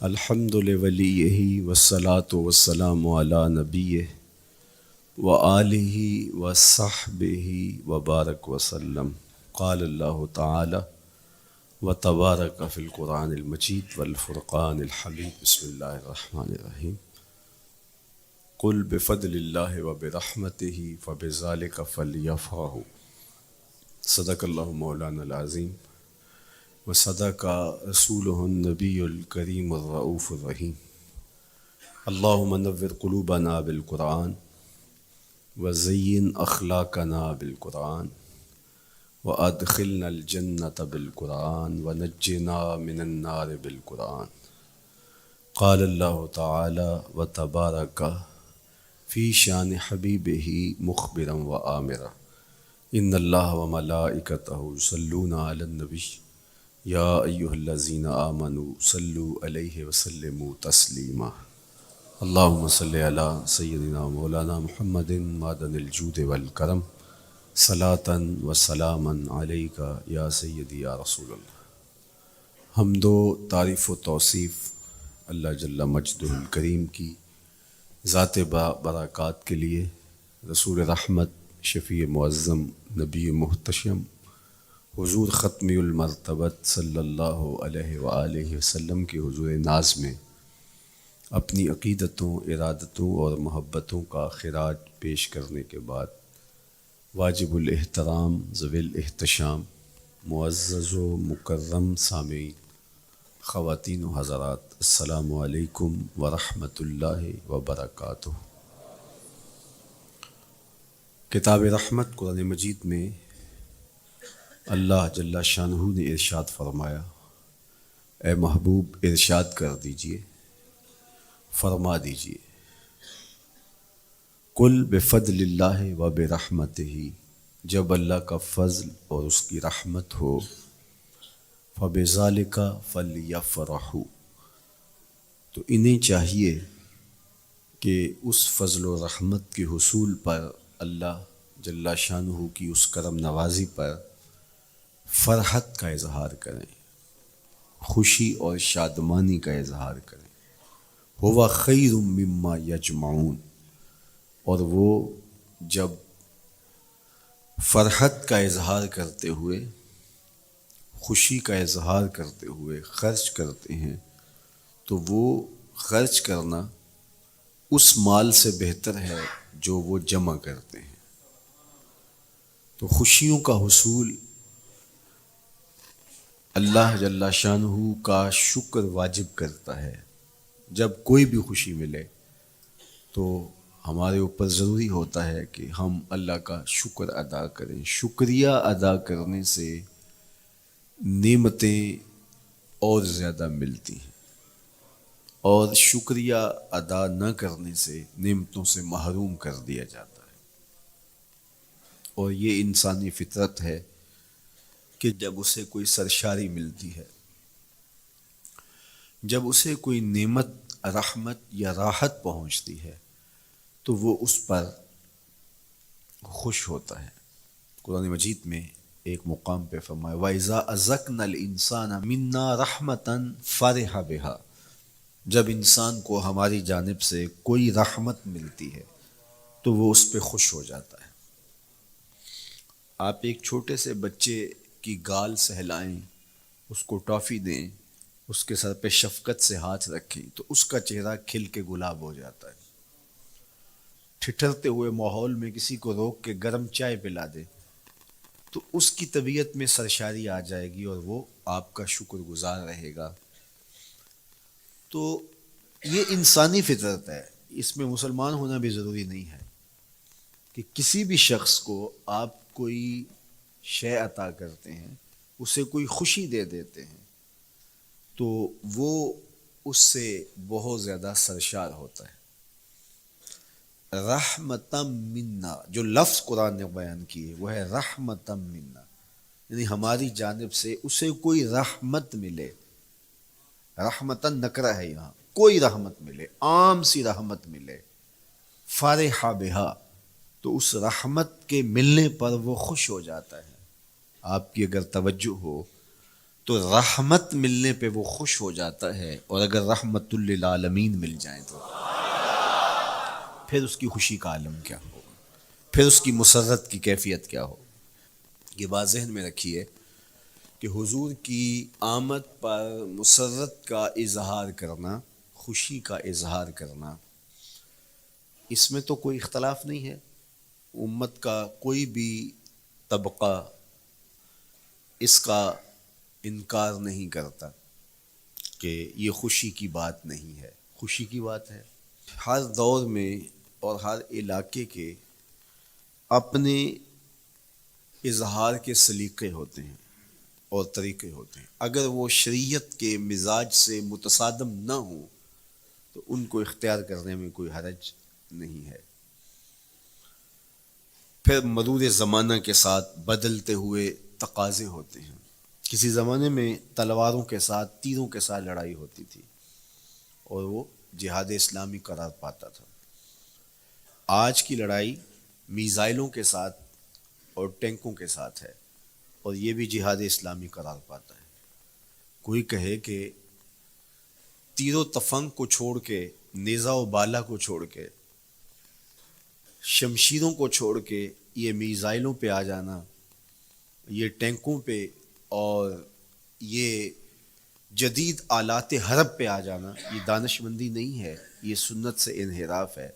الحمد لولیہ والصلاة والسلام علی نبیہ وآلہ وصحبہ وبارک وسلم۔ قال اللہ تعالی وتبارک فی القرآن المجید والفرقان الحمید۔ بسم اللہ الرحمن الرحیم۔ قل بفضل اللہ وبرحمتہ فبذلک فلیفرحوا۔ صدق اللہ مولانا العظیم وصدق رسولہ النبی الکریم الرؤوف الرحیم۔ اللہم نور قلوبنا بالقرآن وزین اخلاقنا بالقرآن وادخلنا الجنۃ بالقرآن ونجنا من النار بالقرآن۔ قال اللہ تعالی وتبارک فی شان حبیبہ مخبرا وآمرا۔ ان اللہ وملائکتہ یصلون علی النبی یا ایہا الذین آمنوا صلوا علیہ وسلموا تسلیما۔ اللہم صلی علی سیدنا مولانا محمد معدن الجود والکرم صلاۃ و سلاما علیک یا سیدی یا رسول اللہ۔ حمد و تعریف و توصیف اللہ جل مجدہ الکریم کی ذات برکات کے لیے، رسول رحمت شفیع معظم نبی محتشم حضور ختمی المرتبت صلی اللہ علیہ وآلہ وسلم کے حضور ناز میں اپنی عقیدتوں، ارادتوں اور محبتوں کا خراج پیش کرنے کے بعد، واجب الاحترام ذوی الاحتشام معزز و مکرم سامعین، خواتین و حضرات، السلام علیکم ورحمۃ اللہ وبرکاتہ۔ کتاب رحمت قرآن مجید میں اللہ جل شانہ نے ارشاد فرمایا، اے محبوب ارشاد کر دیجئے، فرما دیجئے، قل بفضل اللہ و برحمتہ، جب اللہ کا فضل اور اس کی رحمت ہو، فبذالک فلیفرحوا، تو انہیں چاہیے کہ اس فضل و رحمت کے حصول پر، اللہ جل شانہ کی اس کرم نوازی پر فرحت کا اظہار کریں، خوشی اور شادمانی کا اظہار کریں۔ ہوا خیر مما یجمعون، اور وہ جب فرحت کا اظہار کرتے ہوئے، خوشی کا اظہار کرتے ہوئے خرچ کرتے ہیں، تو وہ خرچ کرنا اس مال سے بہتر ہے جو وہ جمع کرتے ہیں۔ تو خوشیوں کا حصول اللہ جل شانہ کا شکر واجب کرتا ہے۔ جب کوئی بھی خوشی ملے تو ہمارے اوپر ضروری ہوتا ہے کہ ہم اللہ کا شکر ادا کریں۔ شکریہ ادا کرنے سے نعمتیں اور زیادہ ملتی ہیں، اور شکریہ ادا نہ کرنے سے نعمتوں سے محروم کر دیا جاتا ہے۔ اور یہ انسانی فطرت ہے کہ جب اسے کوئی سرشاری ملتی ہے، جب اسے کوئی نعمت، رحمت یا راحت پہنچتی ہے، تو وہ اس پر خوش ہوتا ہے۔ قرآن مجید میں ایک مقام پہ فرمایا وَإِذَا أَذَقْنَا الْإِنسَانَ مِنَّا رَحْمَةً فَرِحَ بِهَا، جب انسان کو ہماری جانب سے کوئی رحمت ملتی ہے تو وہ اس پہ خوش ہو جاتا ہے۔ آپ ایک چھوٹے سے بچے کی گال سہلائیں، اس کو ٹافی دیں، اس کے سر پہ شفقت سے ہاتھ رکھیں تو اس کا چہرہ کھل کے گلاب ہو جاتا ہے۔ ٹھٹھرتے ہوئے ماحول میں کسی کو روک کے گرم چائے پلا دے تو اس کی طبیعت میں سرشاری آ جائے گی اور وہ آپ کا شکر گزار رہے گا۔ تو یہ انسانی فطرت ہے، اس میں مسلمان ہونا بھی ضروری نہیں ہے کہ کسی بھی شخص کو آپ کوئی شے عطا کرتے ہیں، اسے کوئی خوشی دے دیتے ہیں، تو وہ اس سے بہت زیادہ سرشار ہوتا ہے۔ رحمتم منا، جو لفظ قرآن نے بیان کی ہے وہ ہے رحمتم منا، یعنی ہماری جانب سے اسے کوئی رحمت ملے۔ رحمتن نکرہ ہے یہاں، کوئی رحمت ملے، عام سی رحمت ملے، فرح بہا، تو اس رحمت کے ملنے پر وہ خوش ہو جاتا ہے۔ آپ کی اگر توجہ ہو تو رحمت ملنے پہ وہ خوش ہو جاتا ہے، اور اگر رحمت للعالمین مل جائیں تو پھر اس کی خوشی کا عالم کیا ہو، پھر اس کی مسرت کی کیفیت کیا ہو۔ یہ بات ذہن میں رکھیے کہ حضور کی آمد پر مسرت کا اظہار کرنا، خوشی کا اظہار کرنا، اس میں تو کوئی اختلاف نہیں ہے۔ امت کا کوئی بھی طبقہ اس کا انکار نہیں کرتا کہ یہ خوشی کی بات نہیں ہے، خوشی کی بات ہے۔ ہر دور میں اور ہر علاقے کے اپنے اظہار کے سلیقے ہوتے ہیں اور طریقے ہوتے ہیں، اگر وہ شریعت کے مزاج سے متصادم نہ ہوں تو ان کو اختیار کرنے میں کوئی حرج نہیں ہے۔ پھر مرور زمانہ کے ساتھ بدلتے ہوئے تقاضے ہوتے ہیں۔ کسی زمانے میں تلواروں کے ساتھ، تیروں کے ساتھ لڑائی ہوتی تھی اور وہ جہاد اسلامی قرار پاتا تھا۔ آج کی لڑائی میزائلوں کے ساتھ اور ٹینکوں کے ساتھ ہے، اور یہ بھی جہاد اسلامی قرار پاتا ہے۔ کوئی کہے کہ تیر و تفنگ کو چھوڑ کے، نیزہ و بالا کو چھوڑ کے، شمشیروں کو چھوڑ کے یہ میزائلوں پہ آ جانا، یہ ٹینکوں پہ اور یہ جدید آلات حرب پہ آ جانا، یہ دانش مندی نہیں ہے، یہ سنت سے انحراف ہے۔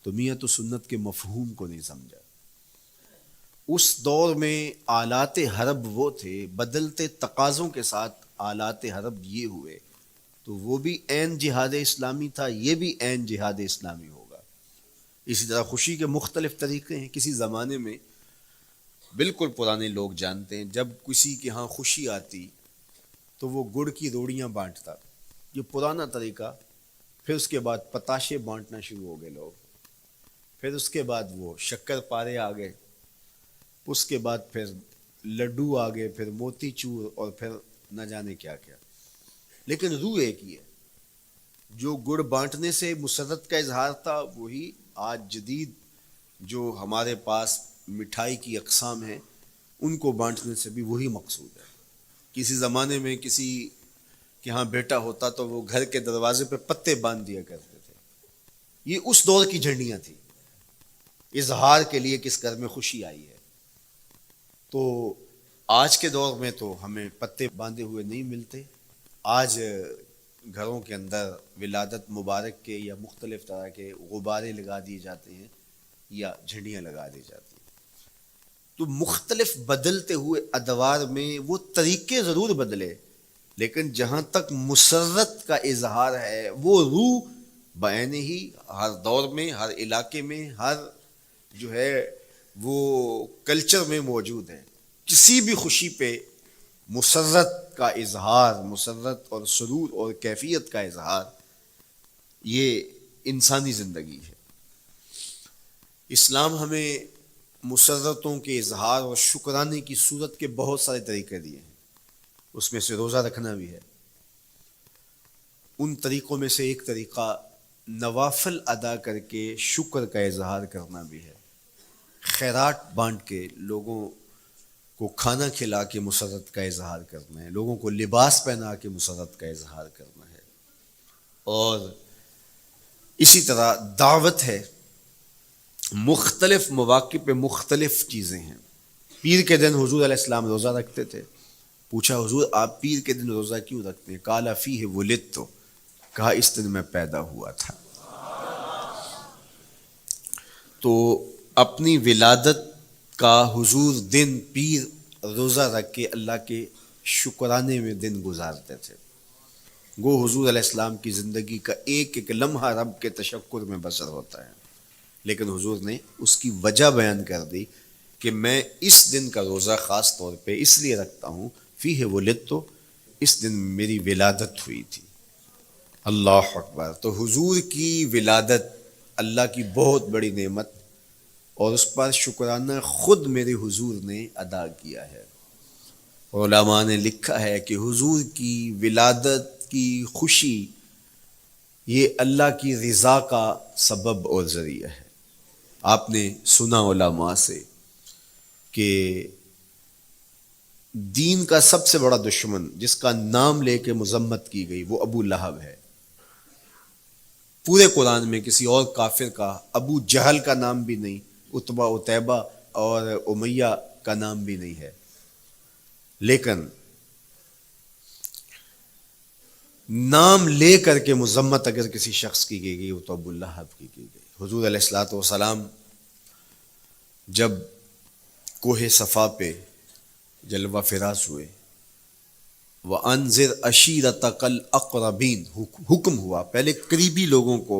تو میاں تو سنت کے مفہوم کو نہیں سمجھا۔ اس دور میں آلات حرب وہ تھے، بدلتے تقاضوں کے ساتھ آلات حرب یہ ہوئے، تو وہ بھی عین جہاد اسلامی تھا، یہ بھی عین جہاد اسلامی ہوگا۔ اسی طرح خوشی کے مختلف طریقے ہیں۔ کسی زمانے میں بالکل پرانے لوگ جانتے ہیں، جب کسی کے ہاں خوشی آتی تو وہ گڑ کی روڑیاں بانٹتا، یہ پرانا طریقہ۔ پھر اس کے بعد پتاشے بانٹنا شروع ہو گئے لوگ، پھر اس کے بعد وہ شکر پارے آ گئے، اس کے بعد پھر لڈو آ گئے، پھر موتی چور، اور پھر نہ جانے کیا کیا۔ لیکن روح ایک ہی ہے۔ جو گڑ بانٹنے سے مسرت کا اظہار تھا، وہی آج جدید جو ہمارے پاس مٹھائی کی اقسام ہیں، ان کو بانٹنے سے بھی وہی مقصود ہے۔ کسی زمانے میں کسی کہ ہاں بیٹا ہوتا تو وہ گھر کے دروازے پہ پتے باندھ دیا کرتے تھے۔ یہ اس دور کی جھنڈیاں تھیں، اظہار کے لیے کس گھر میں خوشی آئی ہے۔ تو آج کے دور میں تو ہمیں پتے باندھے ہوئے نہیں ملتے۔ آج گھروں کے اندر ولادت مبارک کے یا مختلف طرح کے غبارے لگا دیے جاتے ہیں یا جھنڈیاں لگا دی جاتی ہیں۔ تو مختلف بدلتے ہوئے ادوار میں وہ طریقے ضرور بدلے، لیکن جہاں تک مسرت کا اظہار ہے، وہ روح بعین ہی ہر دور میں، ہر علاقے میں، ہر جو ہے وہ کلچر میں موجود ہے۔ کسی بھی خوشی پہ مسرت کا اظہار، مسرت اور سرور اور کیفیت کا اظہار، یہ انسانی زندگی ہے۔ اسلام ہمیں مسرتوں کے اظہار اور شکرانے کی صورت کے بہت سارے طریقے دیے ہیں، اس میں سے روزہ رکھنا بھی ہے۔ ان طریقوں میں سے ایک طریقہ نوافل ادا کر کے شکر کا اظہار کرنا بھی ہے۔ خیرات بانٹ کے، لوگوں کو کھانا کھلا کے مسرت کا اظہار کرنا ہے، لوگوں کو لباس پہنا کے مسرت کا اظہار کرنا ہے۔ اور اسی طرح دعوت ہے، مختلف مواقع پہ مختلف چیزیں ہیں۔ پیر کے دن حضور علیہ السلام روزہ رکھتے تھے۔ پوچھا حضور آپ پیر کے دن روزہ کیوں رکھتے ہیں؟ قال فیہ ولدت، کہا اس دن میں پیدا ہوا تھا۔ تو اپنی ولادت کا حضور دن پیر روزہ رکھ کے اللہ کے شکرانے میں دن گزارتے تھے۔ گو حضور علیہ السلام کی زندگی کا ایک ایک لمحہ رب کے تشکر میں بسر ہوتا ہے، لیکن حضور نے اس کی وجہ بیان کر دی کہ میں اس دن کا روزہ خاص طور پہ اس لیے رکھتا ہوں، فیہ ولدت، اس دن میری ولادت ہوئی تھی۔ اللہ اکبر۔ تو حضور کی ولادت اللہ کی بہت بڑی نعمت، اور اس پر شکرانہ خود میرے حضور نے ادا کیا ہے۔ علماء نے لکھا ہے کہ حضور کی ولادت کی خوشی یہ اللہ کی رضا کا سبب اور ذریعہ ہے۔ آپ نے سنا علماء سے کہ دین کا سب سے بڑا دشمن جس کا نام لے کے مذمت کی گئی وہ ابو لہب ہے۔ پورے قرآن میں کسی اور کافر کا ابو جہل کا نام بھی نہیں، عتبہ عتیبہ اور امیہ کا نام بھی نہیں ہے، لیکن نام لے کر کے مذمت اگر کسی شخص کی گئی وہ تو ابو لہب کی گئی۔ حضور علیہ الصلوۃ والسلام جب کوہ صفا پہ جلوہ فراز ہوئے، وَأَنذِرْ عَشِيرَتَكَ الْأَقْرَبِينَ، حکم ہوا پہلے قریبی لوگوں کو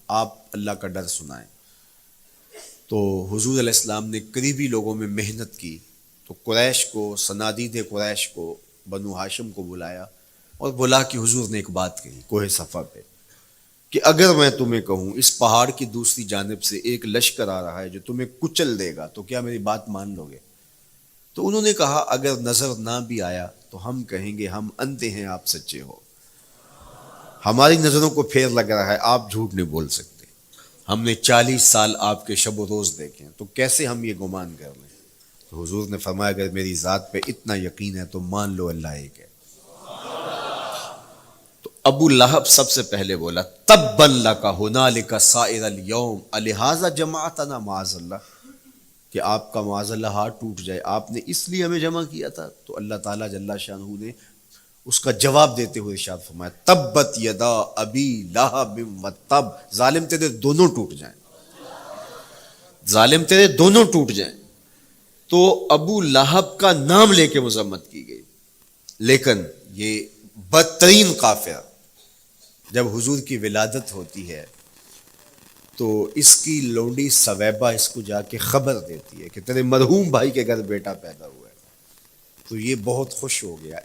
آپ اللہ کا ڈر سنائیں۔ تو حضور علیہ السلام نے قریبی لوگوں میں محنت کی، تو قریش کو، صنادید قریش کو، بنو ہاشم کو بلایا اور بلا کہ حضور نے ایک بات کہی کوہ صفا پہ کہ اگر میں تمہیں کہوں اس پہاڑ کی دوسری جانب سے ایک لشکر آ رہا ہے جو تمہیں کچل دے گا تو کیا میری بات مان لو گے؟ تو انہوں نے کہا اگر نظر نہ بھی آیا تو ہم کہیں گے ہم اندھے ہیں، آپ سچے ہو، ہماری نظروں کو پھیر لگ رہا ہے، آپ جھوٹ نہیں بول سکتے، ہم نے 40 سال آپ کے شب و روز دیکھے ہیں، تو کیسے ہم یہ گمان کر لیں؟ تو حضور نے فرمایا اگر میری ذات پہ اتنا یقین ہے تو مان لو اللہ ایک ہے۔ تو ابو لہب سب سے پہلے بولا تبا لک ھنالک سائر الیوم الہذا جمعتنا، معاذ اللہ، کہ آپ کا معاذ اللہ ہاتھ ٹوٹ جائے، آپ نے اس لیے ہمیں جمع کیا تھا؟ تو اللہ تعالیٰ جل شانہ نے اس کا جواب دیتے ہوئے ارشاد فرمایا تبت یدا ابی لہب وتب، ظالم تیرے دونوں ٹوٹ جائیں، ظالم تیرے دونوں ٹوٹ جائیں۔ تو ابو لہب کا نام لے کے مذمت کی گئی، لیکن یہ بدترین کافر جب حضور کی ولادت ہوتی ہے تو اس کی لونڈی سویبہ اس کو جا کے خبر دیتی ہے کہ تیرے مرحوم بھائی کے گھر بیٹا پیدا ہوا ہے۔ تو یہ بہت خوش ہو گیا،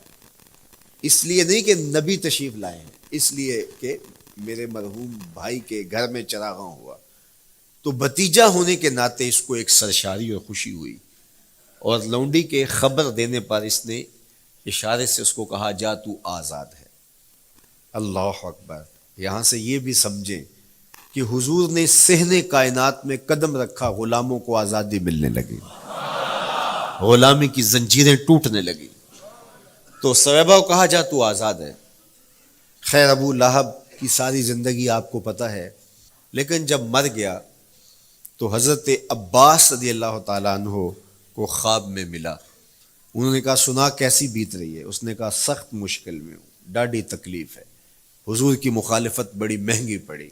اس لیے نہیں کہ نبی تشریف لائے ہیں، اس لیے کہ میرے مرحوم بھائی کے گھر میں چراغاں ہوا۔ تو بھتیجا ہونے کے ناطے اس کو ایک سرشاری اور خوشی ہوئی، اور لونڈی کے خبر دینے پر اس نے اشارے سے اس کو کہا جا تو آزاد ہے۔ اللہ اکبر۔ یہاں سے یہ بھی سمجھیں کہ حضور نے صحن کائنات میں قدم رکھا، غلاموں کو آزادی ملنے لگی، غلامی کی زنجیریں ٹوٹنے لگی۔ تو سویبہ کو کہا جا تو آزاد ہے۔ خیر ابو لہب کی ساری زندگی آپ کو پتہ ہے، لیکن جب مر گیا تو حضرت عباس رضی اللہ تعالیٰ عنہ کو خواب میں ملا۔ انہوں نے کہا سنا کیسی بیت رہی ہے؟ اس نے کہا سخت مشکل میں ہوں، ڈاڑھی تکلیف ہے، حضور کی مخالفت بڑی مہنگی پڑی،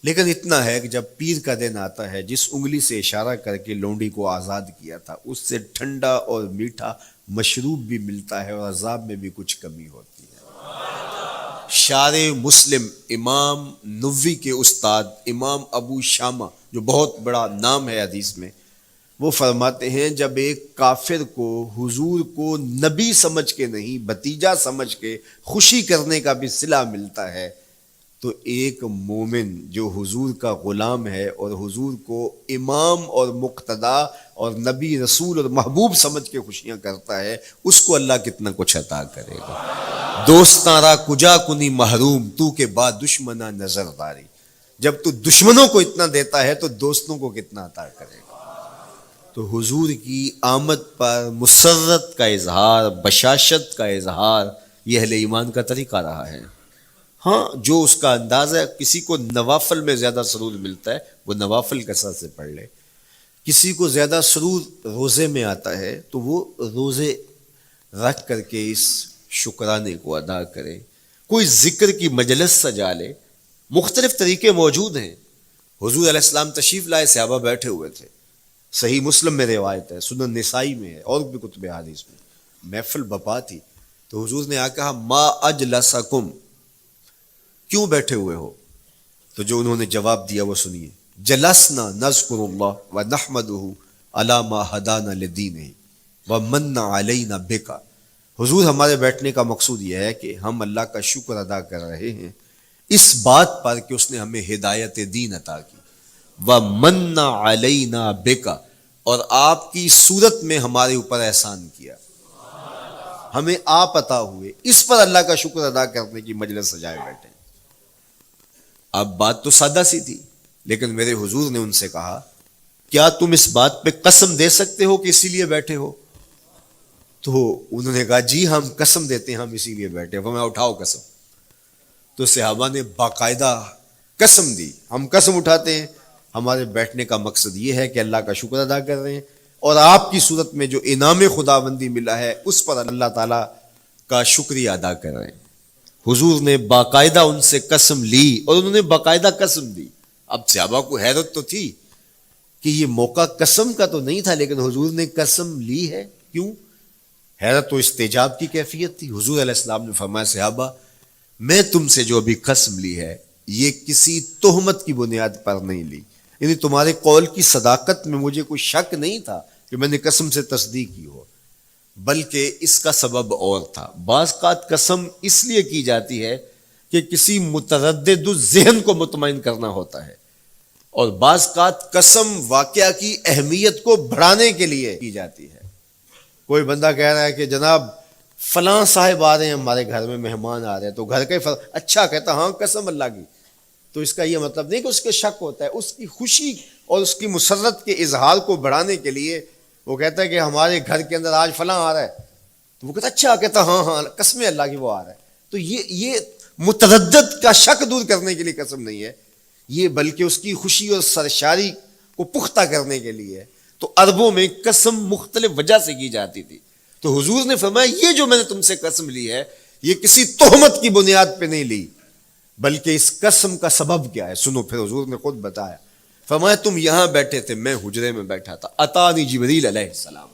لیکن اتنا ہے کہ جب پیر کا دن آتا ہے جس انگلی سے اشارہ کر کے لونڈی کو آزاد کیا تھا اس سے ٹھنڈا اور میٹھا مشروب بھی ملتا ہے اور عذاب میں بھی کچھ کمی ہوتی ہے۔ شارع مسلم امام نووی کے استاد امام ابو شامہ جو بہت بڑا نام ہے حدیث میں، وہ فرماتے ہیں جب ایک کافر کو حضور کو نبی سمجھ کے نہیں بھتیجا سمجھ کے خوشی کرنے کا بھی صلہ ملتا ہے تو ایک مومن جو حضور کا غلام ہے اور حضور کو امام اور مقتدا اور نبی رسول اور محبوب سمجھ کے خوشیاں کرتا ہے اس کو اللہ کتنا کچھ عطا کرے گا۔ دوستاں کجا کنی محروم تو کے بعد دشمنا نظر داری، جب تو دشمنوں کو اتنا دیتا ہے تو دوستوں کو کتنا عطا کرے گا۔ تو حضور کی آمد پر مسرت کا اظہار، بشاشت کا اظہار، یہ اہل ایمان کا طریقہ رہا ہے۔ ہاں جو اس کا انداز ہے، کسی کو نوافل میں زیادہ سرور ملتا ہے وہ نوافل کثرت سے پڑھ لے، کسی کو زیادہ سرور روزے میں آتا ہے تو وہ روزے رکھ کر کے اس شکرانے کو ادا کرے، کوئی ذکر کی مجلس سجا لے، مختلف طریقے موجود ہیں۔ حضور علیہ السلام تشریف لائے، صحابہ بیٹھے ہوئے تھے، صحیح مسلم میں روایت ہے، سنن نسائی میں ہے اور بھی کتب حدیث میں، محفل بپا تھی تو حضور نے آ کہا ما اجلسکم، کیوں بیٹھے ہوئے ہو؟ تو جو انہوں نے جواب دیا وہ سنیے، جلسنا نذکر اللہ ونحمدہ علی ما ہدانا لدینہ ومن علینا بکا، حضور ہمارے بیٹھنے کا مقصود یہ ہے کہ ہم اللہ کا شکر ادا کر رہے ہیں اس بات پر کہ اس نے ہمیں ہدایت دین عطا کی، ومن علینا بکا، اور آپ کی صورت میں ہمارے اوپر احسان کیا، ہمیں آپ عطا ہوئے، اس پر اللہ کا شکر ادا کرنے کی مجلس سجائے بیٹھے۔ اب بات تو سادہ سی تھی، لیکن میرے حضور نے ان سے کہا کیا تم اس بات پہ قسم دے سکتے ہو کہ اسی لیے بیٹھے ہو؟ تو انہوں نے کہا جی ہم قسم دیتے ہیں، ہم اسی لیے بیٹھے. فرمایا اٹھاؤ قسم. تو صحابہ نے باقاعدہ قسم دی، ہم قسم اٹھاتے ہیں، ہمارے بیٹھنے کا مقصد یہ ہے کہ اللہ کا شکر ادا کر رہے ہیں، اور آپ کی صورت میں جو انعام خداوندی ملا ہے اس پر اللہ تعالیٰ کا شکریہ ادا کر رہے ہیں. حضور نے باقاعدہ ان سے قسم لی، اور انہوں نے باقاعدہ قسم دی. اب صحابہ کو حیرت تو تھی کہ یہ موقع قسم کا تو نہیں تھا، لیکن حضور نے قسم لی ہے، کیوں؟ حیرت تو استجاب کی کیفیت تھی. حضور علیہ السلام نے فرمایا صحابہ میں تم سے جو ابھی قسم لی ہے یہ کسی تہمت کی بنیاد پر نہیں لی، یعنی تمہارے قول کی صداقت میں مجھے کوئی شک نہیں تھا کہ میں نے قسم سے تصدیق کی ہو، بلکہ اس کا سبب اور تھا. بعض اوقات قسم اس لیے کی جاتی ہے کہ کسی متردد ذہن کو مطمئن کرنا ہوتا ہے، اور بعض اوقات قسم واقعہ کی اہمیت کو بڑھانے کے لیے کی جاتی ہے. کوئی بندہ کہہ رہا ہے کہ جناب فلاں صاحب آ رہے ہیں ہمارے گھر میں، مہمان آ رہے ہیں، تو گھر کے اچھا کہتا ہاں قسم اللہ کی، تو اس کا یہ مطلب نہیں کہ اس کے شک ہوتا ہے، اس کی خوشی اور اس کی مسرت کے اظہار کو بڑھانے کے لیے وہ کہتا ہے کہ ہمارے گھر کے اندر آج فلاں آ رہا ہے، تو وہ کہتا اچھا کہتا ہاں ہاں قسم اللہ کی وہ آ رہا ہے. تو یہ متردد کا شک دور کرنے کے لیے قسم نہیں ہے، یہ بلکہ اس کی خوشی اور سرشاری کو پختہ کرنے کے لیے ہے. تو عربوں میں قسم مختلف وجہ سے کی جاتی تھی. تو حضور نے فرمایا یہ جو میں نے تم سے قسم لی ہے یہ کسی تہمت کی بنیاد پہ نہیں لی، بلکہ اس قسم کا سبب کیا ہے سنو. پھر حضور نے خود بتایا، فرمایا تم یہاں بیٹھے تھے، میں حجرے میں بیٹھا تھا، اتانی جبریل علیہ السلام،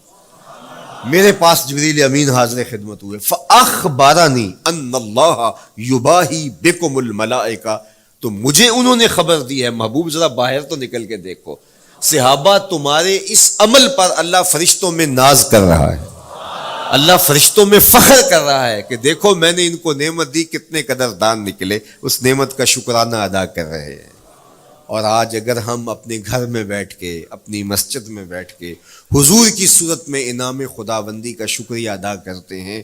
میرے پاس جبریل امین حاضر خدمت ہوئے، فاخبرنی ان اللہ یباہی بکم الملائکہ، تو مجھے انہوں نے خبر دی ہے. محبوب ذرا باہر تو نکل کے دیکھو، صحابہ تمہارے اس عمل پر اللہ فرشتوں میں ناز کر رہا ہے، اللہ فرشتوں میں فخر کر رہا ہے کہ دیکھو میں نے ان کو نعمت دی، کتنے قدردان نکلے، اس نعمت کا شکرانہ ادا کر رہے ہیں. اور آج اگر ہم اپنے گھر میں بیٹھ کے، اپنی مسجد میں بیٹھ کے حضور کی صورت میں انعام خداوندی کا شکریہ ادا کرتے ہیں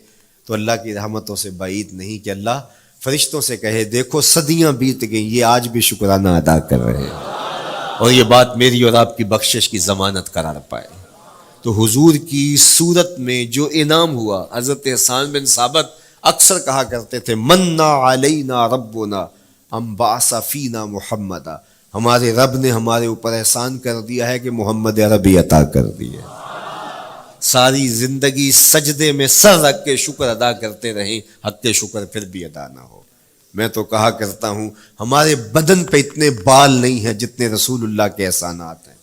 تو اللہ کی رحمتوں سے بعید نہیں کہ اللہ فرشتوں سے کہے دیکھو صدیاں بیت گئیں، یہ آج بھی شکرانہ ادا کر رہے ہیں، اور یہ بات میری اور آپ کی بخشش کی ضمانت قرار پائے. تو حضور کی صورت میں جو انعام ہوا، حضرت حسان بن ثابت اکثر کہا کرتے تھے منا علینا ربنا ام بعث فینا محمدا، ہمارے رب نے ہمارے اوپر احسان کر دیا ہے کہ محمد عربی عطا کر دی ہے. ساری زندگی سجدے میں سر رکھ کے شکر ادا کرتے رہیں، حق کے شکر پھر بھی ادا نہ ہو. میں تو کہا کرتا ہوں ہمارے بدن پہ اتنے بال نہیں ہیں جتنے رسول اللہ کے احسانات ہیں.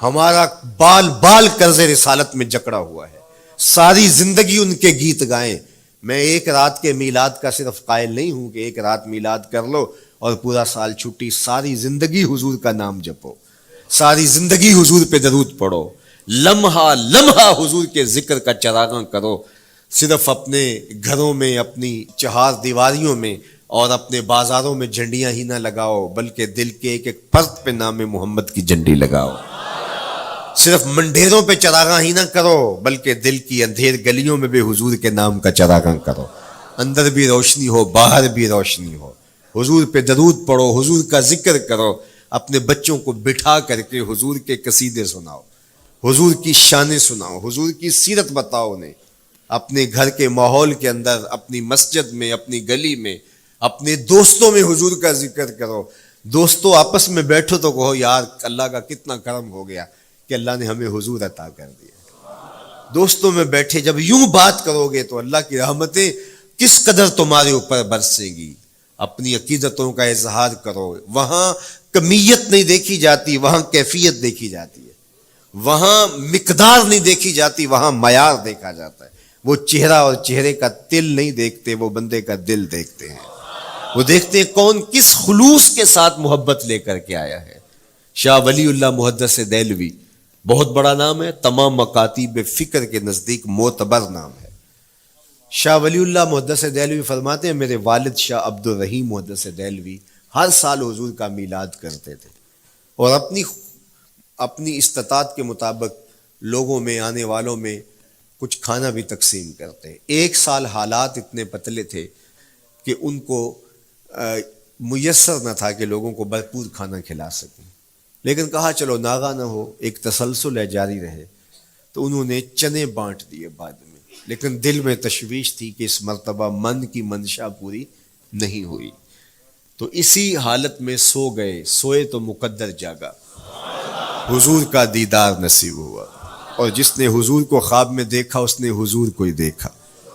ہمارا بال بال قرض رسالت میں جکڑا ہوا ہے، ساری زندگی ان کے گیت گائیں. میں ایک رات کے میلاد کا صرف قائل نہیں ہوں کہ ایک رات میلاد کر لو اور پورا سال چھٹی، ساری زندگی حضور کا نام جپو، ساری زندگی حضور پہ درود پڑھو، لمحہ لمحہ حضور کے ذکر کا چراغاں کرو. صرف اپنے گھروں میں، اپنی چہار دیواریوں میں اور اپنے بازاروں میں جھنڈیاں ہی نہ لگاؤ، بلکہ دل کے ایک ایک فرد پہ نام محمد کی جھنڈی لگاؤ. صرف منڈیروں پہ چراغاں ہی نہ کرو، بلکہ دل کی اندھیر گلیوں میں بھی حضور کے نام کا چراغاں کرو. اندر بھی روشنی ہو، باہر بھی روشنی ہو. حضور پہ درود پڑھو، حضور کا ذکر کرو. اپنے بچوں کو بٹھا کر کے حضور کے قصیدے سناؤ، حضور کی شانیں سناؤ، حضور کی سیرت بتاؤ انہیں. اپنے گھر کے ماحول کے اندر، اپنی مسجد میں، اپنی گلی میں، اپنے دوستوں میں حضور کا ذکر کرو. دوستوں آپس میں بیٹھو تو کہو یار اللہ کا کتنا کرم ہو گیا کہ اللہ نے ہمیں حضور عطا کر دیا. دوستوں میں بیٹھے جب یوں بات کرو گے تو اللہ کی رحمتیں کس قدر تمہارے اوپر برسیں گی. اپنی عقیدتوں کا اظہار کرو. وہاں کمیت نہیں دیکھی جاتی، وہاں کیفیت دیکھی جاتی ہے. وہاں مقدار نہیں دیکھی جاتی، وہاں معیار دیکھا جاتا ہے. وہ چہرہ اور چہرے کا تل نہیں دیکھتے، وہ بندے کا دل دیکھتے ہیں. وہ دیکھتے ہیں کون کس خلوص کے ساتھ محبت لے کر کے آیا ہے. شاہ ولی اللہ محدث دہلوی بہت بڑا نام ہے، تمام مکاتیب فکر کے نزدیک معتبر نام ہے. شاہ ولی اللہ محدث دہلوی فرماتے ہیں میرے والد شاہ عبد الرحیم محدث دہلوی ہر سال حضور کا میلاد کرتے تھے، اور اپنی استطاعت کے مطابق لوگوں میں، آنے والوں میں کچھ کھانا بھی تقسیم کرتے. ایک سال حالات اتنے پتلے تھے کہ ان کو میسر نہ تھا کہ لوگوں کو بھرپور کھانا کھلا سکیں، لیکن کہا چلو ناغہ نہ ہو، ایک تسلسل ہے جاری رہے. تو انہوں نے چنے بانٹ دیے بعد میں. لیکن دل میں تشویش تھی کہ اس مرتبہ من کی منشا پوری نہیں ہوئی، تو اسی حالت میں سو گئے، سوئے تو مقدر جاگا، حضور کا دیدار نصیب ہوا، اور جس نے حضور کو خواب میں دیکھا اس نے حضور کو ہی دیکھا۔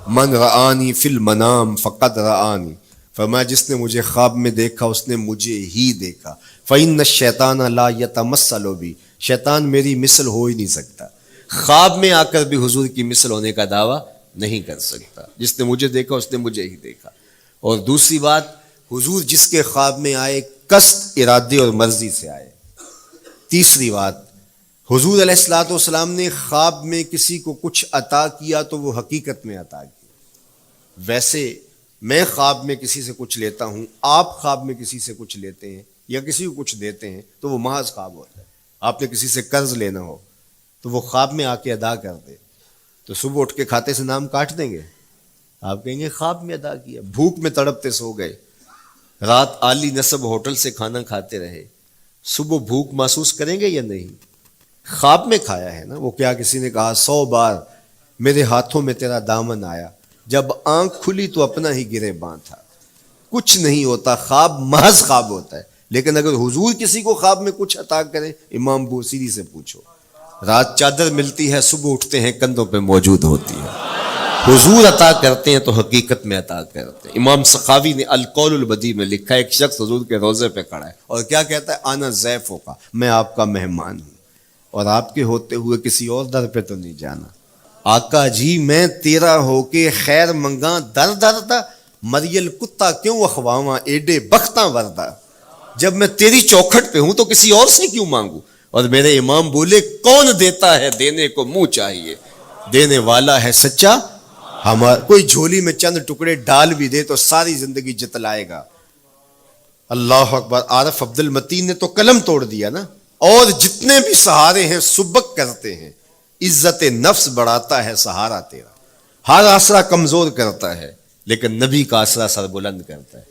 من رآنی فی المنام فقد رآنی، فرمایا جس نے مجھے خواب میں دیکھا اس نے مجھے ہی دیکھا۔ فإن الشیطان لا یتمثل بی، شیطان میری مثل ہو ہی نہیں سکتا، خواب میں آ کر بھی حضور کی مثل ہونے کا دعویٰ نہیں کر سکتا، جس نے مجھے دیکھا اس نے مجھے ہی دیکھا۔ اور دوسری بات، حضور جس کے خواب میں آئے قصد، ارادے اور مرضی سے آئے۔ تیسری بات، حضور علیہ الصلوۃ والسلام نے خواب میں کسی کو کچھ عطا کیا تو وہ حقیقت میں عطا کیا۔ ویسے میں خواب میں کسی سے کچھ لیتا ہوں، آپ خواب میں کسی سے کچھ لیتے ہیں یا کسی کو کچھ دیتے ہیں تو وہ محض خواب ہوتا ہے۔ آپ نے کسی سے قرض لینا ہو تو وہ خواب میں آ کے ادا کر دے تو صبح اٹھ کے کھاتے سے نام کاٹ دیں گے؟ آپ کہیں گے خواب میں ادا کیا۔ بھوک میں تڑپتے سو گئے، رات عالی نسب ہوٹل سے کھانا کھاتے رہے، صبح بھوک محسوس کریں گے یا نہیں؟ خواب میں کھایا ہے نا۔ وہ کیا کسی نے کہا 100 بار میرے ہاتھوں میں تیرا دامن آیا، جب آنکھ کھلی تو اپنا ہی گریباں تھا۔ کچھ نہیں ہوتا، خواب محض خواب ہوتا ہے۔ لیکن اگر حضور کسی کو خواب میں کچھ عطا کریں، امام بوصیری سے پوچھو، رات چادر ملتی ہے، صبح اٹھتے ہیں کندھوں پہ موجود ہوتی ہے۔ حضور عطا کرتے ہیں تو حقیقت میں عطا کرتے ہیں۔ امام سخاوی نے القول البدیع میں لکھا ہے، ایک شخص حضور کے روضے پہ کھڑا ہے اور کیا کہتا ہے؟ آنا ضیفوں کا، میں آپ کا مہمان ہوں اور آپ کے ہوتے ہوئے کسی اور در پہ تو نہیں جانا۔ آقا جی میں تیرا ہو کے خیر منگاں در دردا، مریل کتا کیوں اخواواں ایڈے بختاں وردا، جب میں تیری چوکھٹ پہ ہوں تو کسی اور سے کیوں مانگوں؟ اور میرے امام بولے کون دیتا ہے دینے کو منہ چاہیے، دینے والا ہے سچا ہمارا۔ کوئی جھولی میں چند ٹکڑے ڈال بھی دے تو ساری زندگی جتلائے گا۔ اللہ اکبر۔ عارف عبد المتین نے تو قلم توڑ دیا نا۔ اور جتنے بھی سہارے ہیں سبک کرتے ہیں، عزت نفس بڑھاتا ہے سہارا تیرا، ہر آسرا کمزور کرتا ہے لیکن نبی کا آسرا سر بلند کرتا ہے۔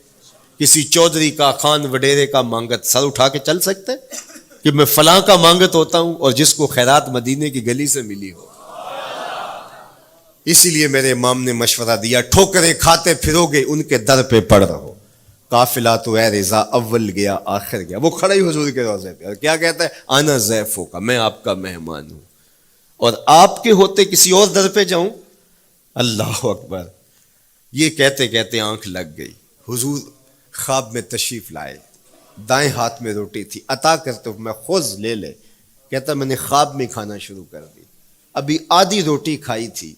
کسی چودھری کا، خان وڈیرے کا مانگت سر اٹھا کے چل سکتے کہ میں فلاں کا مانگت ہوتا ہوں اور جس کو خیرات مدینے کی گلی سے ملی ہو؟ اسی لیے میرے امام نے مشورہ دیا، ٹھوکریں کھاتے پھرو گے ان کے در پہ پڑ رہو، قافلہ تو اے رضا اول گیا آخر گیا۔ وہ کھڑا ہی حضور کے روضے پہ اور کیا کہتا ہے؟ آنا ضیفوں کا، میں آپ کا مہمان ہوں اور آپ کے ہوتے کسی اور در پہ جاؤں؟ اللہ اکبر۔ یہ کہتے کہتے آنکھ لگ گئی۔ حضور خواب میں تشریف لائے، دائیں ہاتھ میں روٹی تھی، عطا کرتے میں خذ لے لے، کہتا میں نے خواب میں کھانا شروع کر دی، ابھی آدھی روٹی کھائی تھی،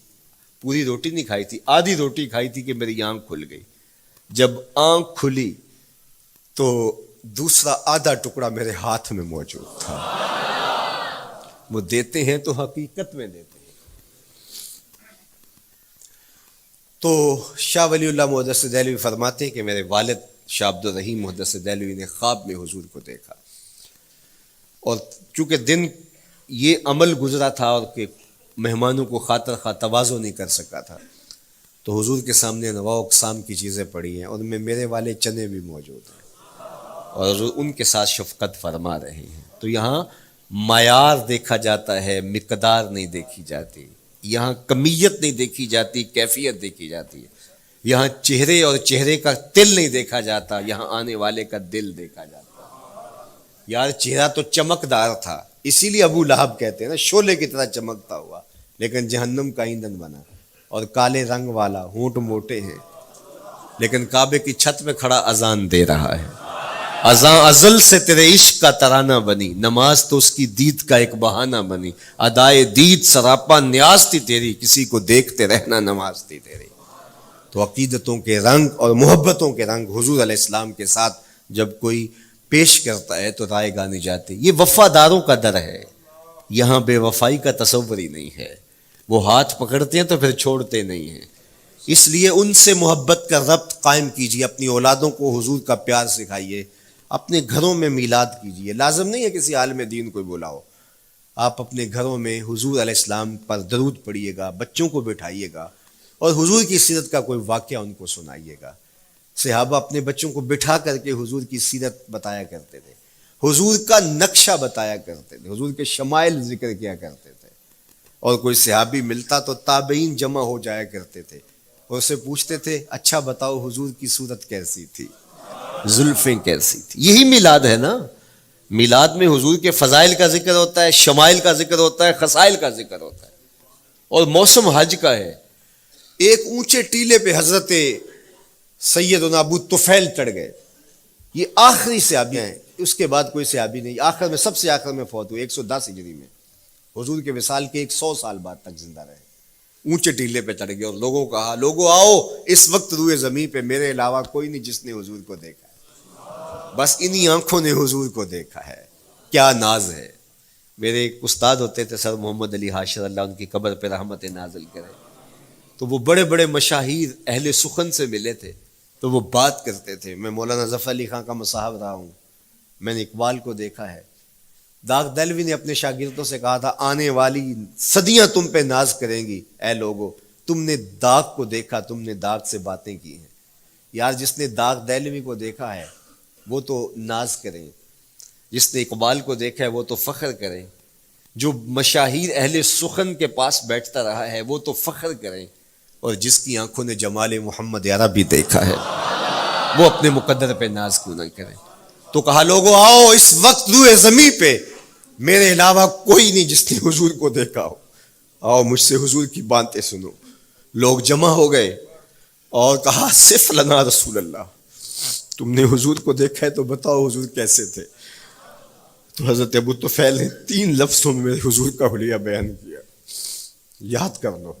پوری روٹی نہیں کھائی تھی، آدھی روٹی کھائی تھی کہ میری آنکھ کھل گئی۔ جب آنکھ کھلی تو دوسرا آدھا ٹکڑا میرے ہاتھ میں موجود تھا۔ وہ دیتے ہیں تو حقیقت میں دیتے ہیں۔ تو شاہ ولی اللہ محدث دہلوی فرماتے ہیں کہ میرے والد شاہ عبد الرحیم محدث دہلوی نے خواب میں حضور کو دیکھا، اور چونکہ دن یہ عمل گزرا تھا اور کہ مہمانوں کو خاطر خواہ تواضع نہیں کر سکا تھا، تو حضور کے سامنے انواع و اقسام کی چیزیں پڑی ہیں، ان میں میرے والے چنے بھی موجود ہیں اور ان کے ساتھ شفقت فرما رہے ہیں۔ تو یہاں معیار دیکھا جاتا ہے، مقدار نہیں دیکھی جاتی، یہاں کمیت نہیں دیکھی جاتی، کیفیت دیکھی جاتی ہے۔ یہاں چہرے اور چہرے کا تل نہیں دیکھا جاتا، یہاں آنے والے کا دل دیکھا جاتا۔ یار چہرہ تو چمکدار تھا، اسی لیے ابو لہب کہتے ہیں نا شعلے کی طرح چمکتا ہوا، لیکن جہنم کا ایندھن بنا، اور کالے رنگ والا، ہونٹ موٹے ہیں، لیکن کعبے کی چھت پہ کھڑا اذان دے رہا ہے۔ اذان ازل سے تیرے عشق کا ترانہ بنی، نماز تو اس کی دید کا ایک بہانہ بنی، ادائے دید سراپا نیاز تھی تیری، کسی کو دیکھتے رہنا نماز تھی تیری۔ تو عقیدتوں کے رنگ اور محبتوں کے رنگ حضور علیہ السلام کے ساتھ جب کوئی پیش کرتا ہے تو رائے گانی جاتی۔ یہ وفاداروں کا در ہے، یہاں بے وفائی کا تصور ہی نہیں ہے۔ وہ ہاتھ پکڑتے ہیں تو پھر چھوڑتے نہیں ہیں، اس لیے ان سے محبت کا ربط قائم کیجیے، اپنی اولادوں کو حضور کا پیار سکھائیے، اپنے گھروں میں میلاد کیجیے۔ لازم نہیں ہے کسی عالم دین کو بلاؤ، آپ اپنے گھروں میں حضور علیہ السلام پر درود پڑھیے گا، بچوں کو بٹھائیے گا اور حضور کی سیرت کا کوئی واقعہ ان کو سنائیے گا۔ صحابہ اپنے بچوں کو بٹھا کر کے حضور کی سیرت بتایا کرتے تھے، حضور کا نقشہ بتایا کرتے تھے، حضور کے شمائل ذکر کیا کرتے تھے۔ اور کوئی صحابی ملتا تو تابعین جمع ہو جایا کرتے تھے اور اسے پوچھتے تھے اچھا بتاؤ حضور کی صورت کیسی تھی، زلفیں کیسی تھی. یہی میلاد ہے نا. میلاد میں حضور کے فضائل کا ذکر ہوتا ہے، شمائل کا ذکر ہوتا ہے، خصائل کا ذکر ہوتا ہے. اور موسم حج کا ہے. ایک اونچے ٹیلے پہ حضرت سیدنا ابو طفیل چڑھ گئے. یہ آخری صحابی ہیں، اس کے بعد کوئی صحابی نہیں. آخر میں سب سے آخر میں فوت ہوئے 110 ہجری میں. حضور کے وصال کے 100 سال بعد تک زندہ رہے. اونچے ٹیلے پہ چڑھ گئے اور لوگوں کو کہا لوگوں آؤ، اس وقت روئے زمین پہ میرے علاوہ کوئی نہیں جس نے حضور کو دیکھا ہے. بس انہی آنکھوں نے حضور کو دیکھا ہے. کیا ناز ہے. میرے ایک استاد ہوتے تھے سر محمد علی حاشر، اللہ ان کی قبر پہ رحمت نازل کرے. تو وہ بڑے بڑے مشاہیر اہل سخن سے ملے تھے تو وہ بات کرتے تھے. میں مولانا ظفر علی خان کا مصاحب رہا ہوں، میں نے اقبال کو دیکھا ہے. داغ دہلوی نے اپنے شاگردوں سے کہا تھا آنے والی صدیاں تم پہ ناز کریں گی اے لوگو، تم نے داغ کو دیکھا، تم نے داغ سے باتیں کی ہیں. یار جس نے داغ دہلوی کو دیکھا ہے وہ تو ناز کریں، جس نے اقبال کو دیکھا ہے وہ تو فخر کریں، جو مشاہیر اہل سخن کے پاس بیٹھتا رہا ہے وہ تو فخر کریں، اور جس کی آنکھوں نے جمال محمد عربی دیکھا ہے وہ اپنے مقدر پہ ناز کیوں نہ کریں. تو کہا لوگوں آؤ، اس وقت روئے زمین پہ میرے علاوہ کوئی نہیں جس نے حضور کو دیکھا ہو، آؤ مجھ سے حضور کی باتیں سنو. لوگ جمع ہو گئے اور کہا صف لنا رسول اللہ، تم نے حضور کو دیکھا ہے تو بتاؤ حضور کیسے تھے. تو حضرت ابو طفیل نے 3 لفظوں میں حضور کا حلیہ بیان کیا، یاد کر لو.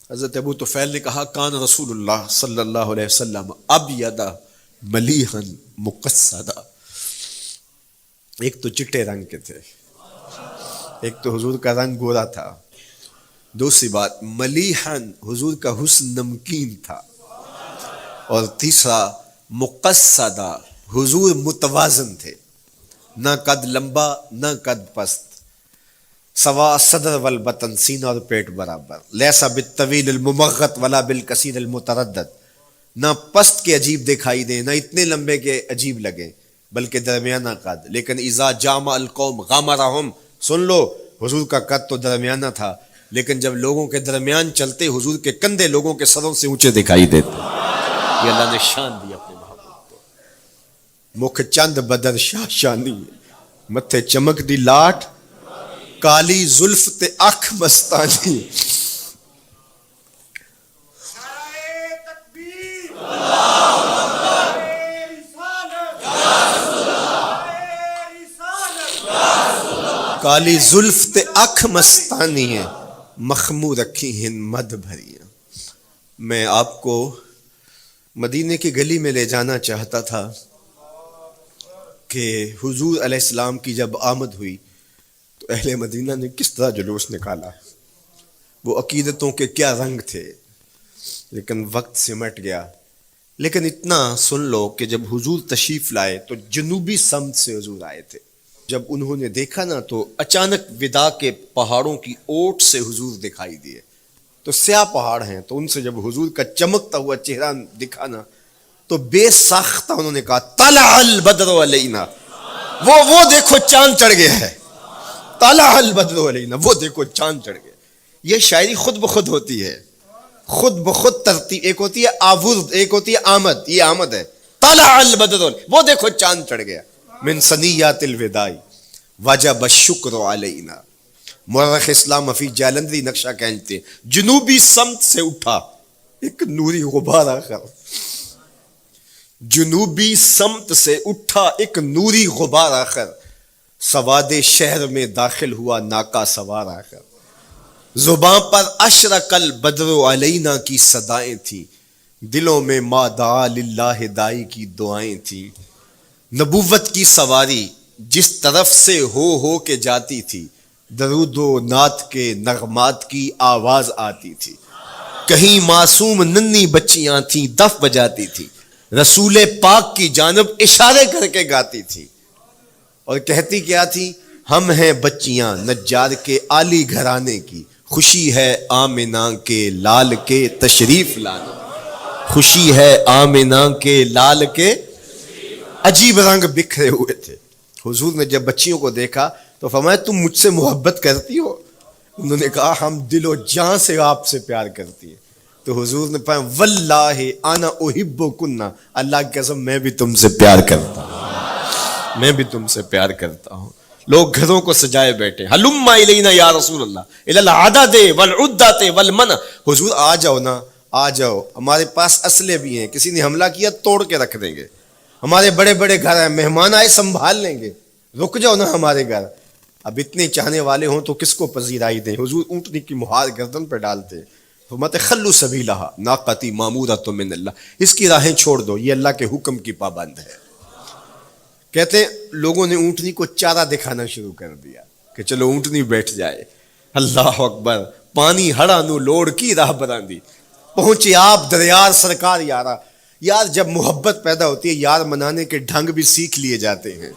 حضرت ابو طفیل نے کہا کان رسول اللہ صلی اللہ علیہ وسلم ابیض ملیحا مقصدا. ایک تو چٹے رنگ کے تھے، ایک تو حضور کا رنگ گورا تھا. دوسری بات ملیحا، حضور کا حسن نمکین تھا. اور تیسرا مقصدا، حضور متوازن تھے، نہ قد لمبا نہ قد پست، سوا صدر والبطن، سینہ اور پیٹ برابر. لیسا بالطویل الممغط ولا بالکثیر المتردد، نہ پست کے عجیب دکھائی دیں نہ اتنے لمبے کے عجیب لگیں بلکہ درمیانہ قد. لیکن اذا جامع القوم غامرہم، سن لو حضور کا قد تو درمیانہ تھا لیکن جب لوگوں کے درمیان چلتے حضور کے کندھے لوگوں کے سروں سے اونچے دکھائی دیتے. یہ اللہ نے شان دی اپنے محبوب کو. مکھ چند بدر شاہ شانی، متھے چمک دی لاٹ، کالی زلف تے اکھ مستانی. کالی زلف تے اکھ مستانی ہے، مخمور رکھی ہن مد بھریاں. میں آپ کو مدینے کی گلی میں لے جانا چاہتا تھا کہ حضور علیہ السلام کی جب آمد ہوئی تو اہل مدینہ نے کس طرح جلوس نکالا، وہ عقیدتوں کے کیا رنگ تھے. لیکن وقت سمٹ گیا. لیکن اتنا سن لو کہ جب حضور تشریف لائے تو جنوبی سمت سے حضور آئے تھے. جب انہوں نے دیکھا نا تو اچانک ودا کے پہاڑوں کی اوٹ سے حضور دکھائی دیے. تو سیاہ پہاڑ ہیں تو ان سے جب حضور کا چمکتا ہوا چہرہ دکھا نا تو بے ساختہ انہوں نے کہا طلع البدر علینا، وہ دیکھو چاند چڑھ گیا ہے. طلع البدر علینا، وہ دیکھو چاند چڑھ گیا. یہ شاعری خود بخود ہوتی ہے، خود بخود ترتیب. ایک ہوتی ہے آورد، ایک ہوتی ہے آمد. یہ آمد ہے. طلع البدر، وہ دیکھو چاند چڑھ گیا. من ثنیات الوداع وجب الشکر علینا. مورخ اسلام حفیظ جالندری نقشہ کھینچتے جنوبی سمت سے اٹھا ایک نوری غبار آخر. جنوبی سمت سے اٹھا ایک نوری غبار آخر، سواد شہر میں داخل ہوا ناکا سوار آخر. زباں پر اشرق البدر علینا کی صدائیں تھیں، دلوں میں ما دعا للہ دائی کی دعائیں تھیں. نبوت کی سواری جس طرف سے ہو کے جاتی تھی، درود و نعت کے نغمات کی آواز آتی تھی. کہیں معصوم ننھی بچیاں تھیں دف بجاتی تھی، رسول پاک کی جانب اشارے کر کے گاتی تھی اور کہتی کیا تھی؟ ہم ہیں بچیاں نجار کے عالی گھرانے کی، خوشی ہے آمنہ کے لال کے تشریف لانا. خوشی ہے آمنہ کے لال کے. عجیب رنگ بکھرے ہوئے تھے. حضور نے جب بچیوں کو دیکھا تو فرمایا تم مجھ سے محبت کرتی ہو؟ انہوں نے کہا ہم دل و جان سے آپ سے پیار کرتی ہیں. تو حضور نے فرمایا واللہ انا احبکن، اللہ کی قسم میں بھی تم سے پیار کرتا ہوں، میں بھی تم سے پیار کرتا ہوں. لوگ گھروں کو سجائے بیٹھے، ہلم الینا یا رسول اللہ الی العدد والعدۃ والمنع، حضور آ جاؤ نا، آ جاؤ، ہمارے پاس اسلحے بھی ہیں، کسی نے حملہ کیا توڑ کے رکھ دیں گے، ہمارے بڑے بڑے گھر ہیں، مہمان آئے سنبھال لیں گے، رک جاؤ نا ہمارے گھر. اب اتنے چاہنے والے ہوں تو کس کو پذیرائی دیں؟ حضور اونٹنی کی مہار گردن پہ ڈالتے، فرماتے خلو سبیلہا ناقتی مامورۃ من اللہ، اس کی راہیں چھوڑ دو، یہ اللہ کے حکم کی پابند ہے. کہتے ہیں لوگوں نے اونٹنی کو چارہ دکھانا شروع کر دیا کہ چلو اونٹنی بیٹھ جائے. اللہ اکبر، پانی ہڑا نو لوڑ کی راہ براندی، پہنچے آپ دریار سرکار یارا. یار جب محبت پیدا ہوتی ہے یار منانے کے ڈھنگ بھی سیکھ لیے جاتے ہیں،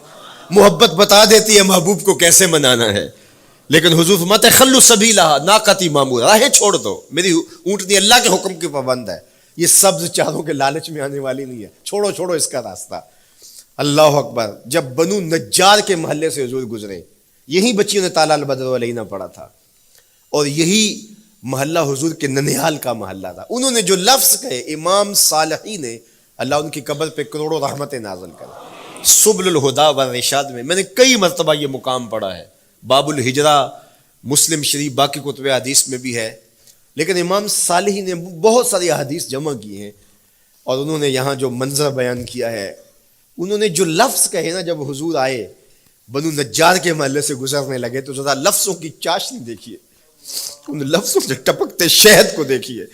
محبت بتا دیتی ہے محبوب کو کیسے منانا ہے. لیکن حضور فرماتے خلو سبیلہا ناقتی مامور، راہیں چھوڑ دو، میری اونٹنی اللہ کے حکم کی پابند ہے، یہ سبز چاروں کے لالچ میں آنے والی نہیں ہے، چھوڑو چھوڑو اس کا راستہ. اللہ اکبر، جب بنو نجار کے محلے سے حضور گزرے، یہی بچیوں نے تالا البدر علینا پڑھا تھا، اور یہی محلہ حضور کے ننیال کا محلہ تھا. انہوں نے جو لفظ کہے امام صالحی نے، اللہ ان کی قبر پہ کروڑوں رحمتیں نازل کرے. سبل الہدا والرشاد میں نے کئی مرتبہ یہ مقام پڑھا ہے، باب الہجرہ مسلم شریف باقی کتب حدیث میں بھی ہے، لیکن امام صالحی نے بہت ساری حدیث جمع کی ہیں، اور انہوں نے یہاں جو منظر بیان کیا ہے، انہوں نے جو لفظ کہے نا، جب حضور آئے بنو نجار کے محلے سے گزرنے لگے تو ذرا لفظوں کی چاشنی دیکھیے، ان لفظوں سے ٹپکتے شہد کو دیکھیے.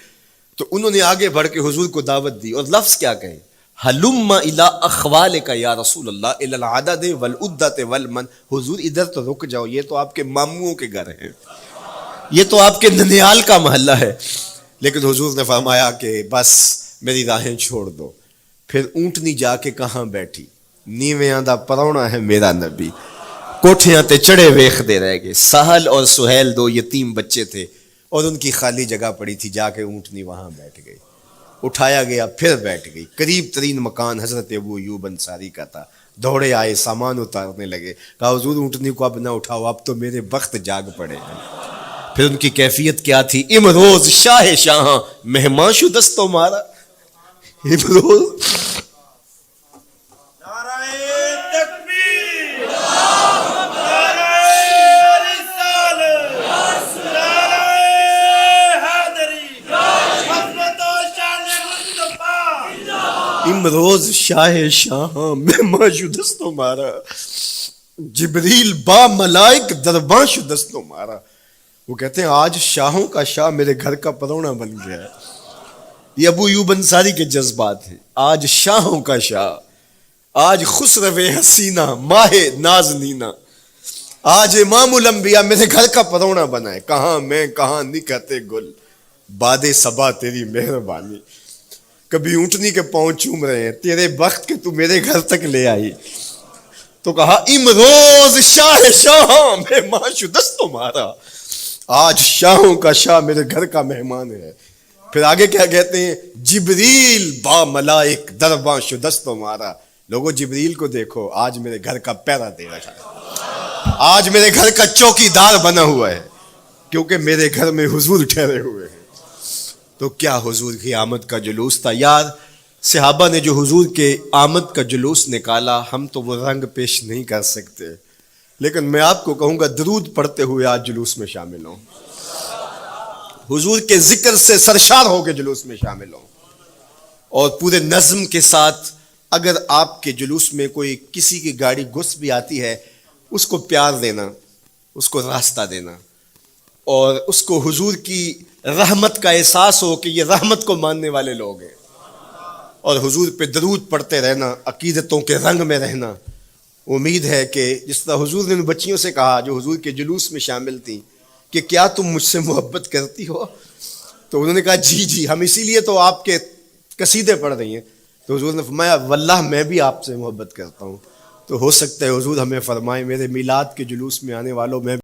تو انہوں نے آگے بڑھ کے حضور کو دعوت دی، اور لفظ کیا کہے؟ ہلم الی اخوالک یا رسول اللہ الی العدد والعدۃ والمن، حضور ادھر تو رک جاؤ، یہ تو آپ کے ماموں کے گھر ہیں، یہ تو آپ کے ننیال کا محلہ ہے. لیکن حضور نے فرمایا کہ بس میری راہیں چھوڑ دو. پھر اونٹنی جا کے کہاں بیٹھی؟ نیویاں دا پرونا ہے میرا نبی، کوٹھیاں تے چڑھے ویخ دے رہ گئے. سہل اور سہیل دو یتیم بچے تھے، اور ان کی خالی جگہ پڑی تھی، جا کے اونٹنی وہاں بیٹھ گئی. اٹھایا گیا پھر بیٹھ گئی. قریب ترین مکان حضرت ابو ایوب انصاری کا تھا. دوڑے آئے، سامان اتارنے لگے، کہا حضور اونٹنی کو اب نہ اٹھاؤ، اب تو میرے بخت جاگ پڑے ہیں. پھر ان کی کیفیت کیا تھی؟ امروز شاہ شاہاں مہمان شدست و مارا. امروز امروز شاہ شاہاں مہمان شدست و مارا، جبریل با ملائک درباں شدست و مارا. وہ کہتے ہیں آج شاہوں کا شاہ میرے گھر کا پرونا بن گیا ہے. یہ ابو ایوب انصاری کے جذبات ہیں. آج شاہوں کا شاہ، آج خسرو حسینہ ماہ نازنینہ، آج امام الانبیاء میرے گھر کا پرونا بنا ہے. کہاں میں کہاں نکھتے گل، باد صبا تیری مہربانی. کبھی اونٹنی کے پاؤں چوم رہے ہیں، تیرے بخت کے تو میرے گھر تک لے آئی. تو کہا امروز شاہ شاہاں مہمان شدست و مارا، آج شاہوں کا شاہ میرے گھر کا مہمان ہے. پھر آگے کیا کہتے ہیں؟ جبریل با ملائک درباں شدست و مارا. لوگوں جبریل کو دیکھو، آج میرے گھر کا پیرا دے رکھا ہے، آج میرے گھر کا چوکی دار بنا ہوا ہے، کیونکہ میرے گھر میں حضور ٹھہرے ہوئے ہیں. تو کیا حضور کی آمد کا جلوس تھا یار. صحابہ نے جو حضور کے آمد کا جلوس نکالا، ہم تو وہ رنگ پیش نہیں کر سکتے، لیکن میں آپ کو کہوں گا درود پڑھتے ہوئے آج جلوس میں شامل ہوں، حضور کے ذکر سے سرشار ہو کے جلوس میں شامل ہوں، اور پورے نظم کے ساتھ. اگر آپ کے جلوس میں کوئی کسی کی گاڑی گھس بھی آتی ہے، اس کو پیار دینا، اس کو راستہ دینا، اور اس کو حضور کی رحمت کا احساس ہو کہ یہ رحمت کو ماننے والے لوگ ہیں، اور حضور پہ درود پڑھتے رہنا، عقیدتوں کے رنگ میں رہنا. امید ہے کہ جس طرح حضور نے ان بچیوں سے کہا جو حضور کے جلوس میں شامل تھیں کہ کیا تم مجھ سے محبت کرتی ہو، تو انہوں نے کہا جی ہم اسی لیے تو آپ کے قصیدے پڑھ رہی ہیں. تو حضور نے فرمایا واللہ میں بھی آپ سے محبت کرتا ہوں. تو ہو سکتا ہے حضور ہمیں فرمائے میرے میلاد کے جلوس میں آنے والوں میں